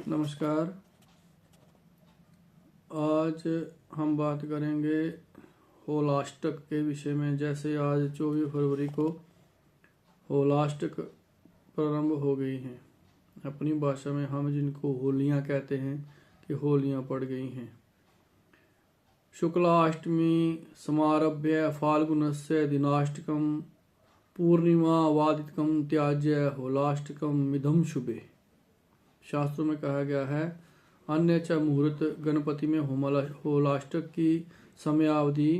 नमस्कार। आज हम बात करेंगे होलाष्टक के विषय में। जैसे आज 24 फरवरी को होलाष्टक प्रारंभ हो गई हैं। अपनी भाषा में हम जिनको होलियां कहते हैं कि होलियां पड़ गई हैं। शुक्लाष्टमी समारभ्य फाल्गुनस्य दिनाष्टकम पूर्णिमा वादितकम त्याज्य होलाष्टकम मिधम शुभे। शास्त्रों में कहा गया है अन्य च मुहूर्त गणपति में होलाष्टक की समयावधि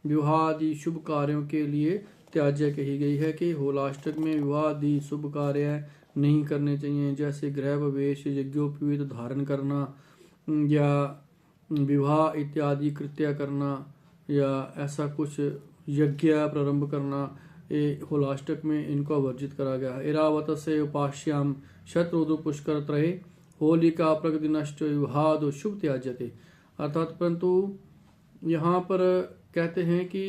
विवाह आदि शुभ कार्यों के लिए त्याज्य कही गई है कि होलाष्टक में विवाह आदि शुभ कार्य नहीं करने चाहिए। जैसे गृह प्रवेश, यज्ञोपवीत धारण करना या विवाह इत्यादि कृत्य करना या ऐसा कुछ यज्ञ प्रारंभ करना, ये होलाष्टक में इनको वर्जित करा गया है। इरावत से उपास्याम शत्रुदु पुष्कर त्रये होलिका प्रगति नष्ट विवाद शुभ त्याज्यते। अर्थात परंतु यहाँ पर कहते हैं कि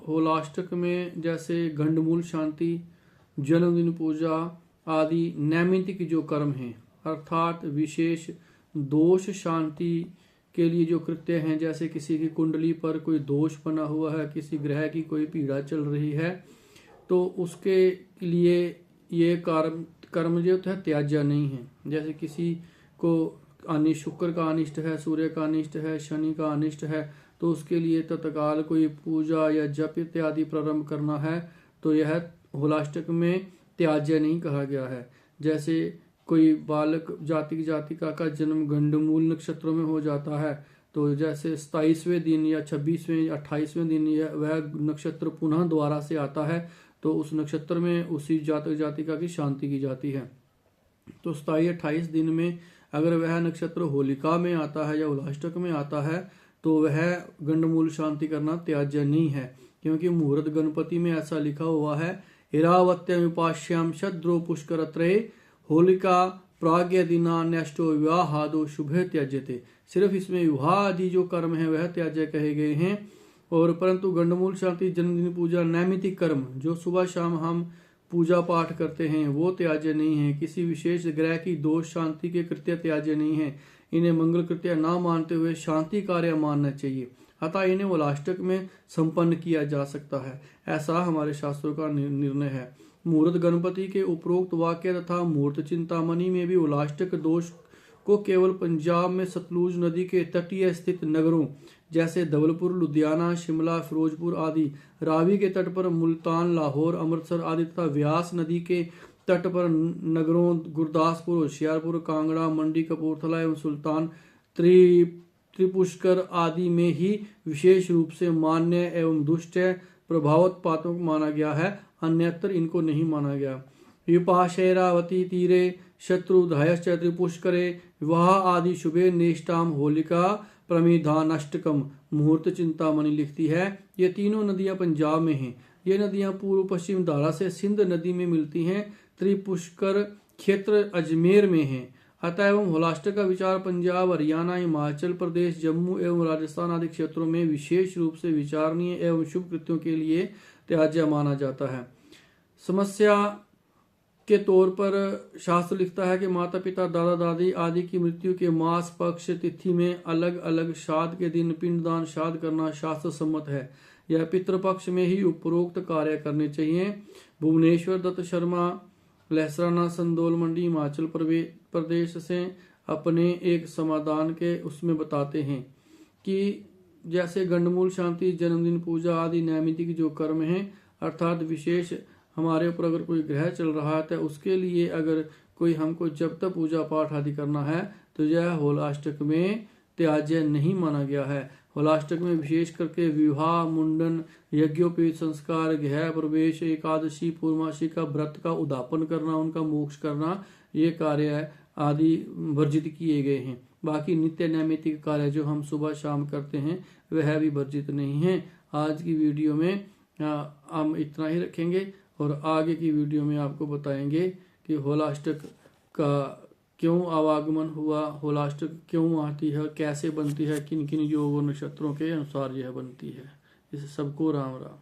होलाष्टक में जैसे गंडमूल शांति, जन्मदिन पूजा आदि नैमित्तिक जो कर्म हैं, अर्थात विशेष दोष शांति के लिए जो कृत्य हैं, जैसे किसी की कुंडली पर कोई दोष बना हुआ है, किसी ग्रह की कोई पीड़ा चल रही है, तो उसके लिए ये कर्म जो है त्याज्य नहीं है। जैसे किसी को अनिष्ट, शुक्र का अनिष्ट है, सूर्य का अनिष्ट है, शनि का अनिष्ट है, तो उसके लिए तत्काल कोई पूजा या जप इत्यादि प्रारंभ करना है, तो यह होलाष्टक में त्याज्य नहीं कहा गया है। जैसे कोई बालक जातिका का जन्म गंडमूल नक्षत्रों में हो जाता है, तो जैसे 27वें दिन या 26वें या 28वें दिन वह नक्षत्र पुनः दोबारा से आता है, तो उस नक्षत्र में उसी जातक जातिका की शांति की जाती है। तो 27-28 दिन में अगर वह नक्षत्र होलिका में आता है या होलाष्टक में आता है, तो वह गंडमूल शांति करना त्याज्य नहीं है, क्योंकि मुहूर्त गणपति में ऐसा लिखा हुआ है इरावत्यम उपास्याम शद्रो पुष्कर त्रये होलिका प्राग्ञ दिना न्यष्टो विवाहादो शुभे त्याज्यते। सिर्फ इसमें विवाह आदि जो कर्म है वह त्याज्य कहे गए हैं, और परंतु गंडमूल शांति, जन्मदिन पूजा, नैमित्तिक कर्म जो सुबह शाम हम पूजा पाठ करते हैं वो त्याज्य नहीं है। किसी विशेष ग्रह की दोष शांति के कृत्य त्याज्य नहीं है। इन्हें मंगल कृत्य ना मानते हुए शांति कार्य मानना चाहिए, अतः इन्हें होलाष्टक में संपन्न किया जा सकता है, ऐसा हमारे शास्त्रों का निर्णय है। मुहूर्त गणपति के उपरोक्त वाक्य तथा मुहूर्त चिंतामणि में भी होलाष्टक दोष को केवल पंजाब में सतलुज नदी के तटीय स्थित नगरों जैसे धवलपुर, लुधियाना, शिमला, फिरोजपुर आदि, रावी के तट पर मुल्तान, लाहौर, अमृतसर आदि तथा व्यास नदी के तट पर नगरों गुरदासपुर, होशियारपुर, कांगड़ा, मंडी, कपूरथला एवं सुल्तान त्रिपुष्कर आदि में ही विशेष रूप से मान्य एवं दुष्ट प्रभावोत्पातों को माना गया है, अन्यत्र इनको नहीं माना गया। विपाशैरावती तीरे शत्रुधयश्च त्रिपुष्करे विवाह आदि शुभे नेष्टाम होलिका प्रमिधानाष्टकम। मुहूर्त चिंतामणि लिखती है ये तीनों नदियां पंजाब में हैं। ये नदियां पूर्व पश्चिम धारा से सिंध नदी में मिलती हैं। त्रिपुष्कर क्षेत्र अजमेर में है। अतः एवं होलाष्टक का विचार पंजाब, हरियाणा, हिमाचल प्रदेश, जम्मू एवं राजस्थान आदि क्षेत्रों में विशेष रूप से विचारणीय एवं शुभ कृत्यों के लिए त्याज्य माना जाता है। समस्या के तौर पर शास्त्र लिखता है कि माता पिता, दादा दादी आदि की मृत्यु के मास, पक्ष, तिथि में अलग अलग श्राद्ध के दिन पिंडदान श्राद्ध करना शास्त्र सम्मत है। यह पितृपक्ष में ही उपरोक्त कार्य करने चाहिए। भुवनेश्वर दत्त शर्मा, लहसराना, संदोल मंडी, हिमाचल प्रदेश से अपने एक समाधान के उसमें बताते हैं कि जैसे गंडमूल शांति, जन्मदिन पूजा आदि नैमित्तिक जो कर्म हैं, अर्थात विशेष हमारे ऊपर अगर कोई ग्रह चल रहा है तो उसके लिए अगर कोई हमको जब तक पूजा पाठ आदि करना है, तो यह होलाष्टक में त्याज्य नहीं माना गया है। होलाष्टक में विशेष करके विवाह, मुंडन, यज्ञोपवीत संस्कार, गृह प्रवेश, एकादशी, पूर्णमासी का व्रत का उद्यापन करना, उनका मोक्ष करना, ये कार्य आदि वर्जित किए गए हैं। बाकी नित्य नैमित्तिक कार्य जो हम सुबह शाम करते हैं वह भी वर्जित नहीं है। आज की वीडियो में हम इतना ही रखेंगे, और आगे की वीडियो में आपको बताएंगे कि होलाष्टक का क्यों आवागमन हुआ, होलाष्टक क्यों आती है, कैसे बनती है, किन किन योग और नक्षत्रों के अनुसार यह बनती है। इस सबको राम राम।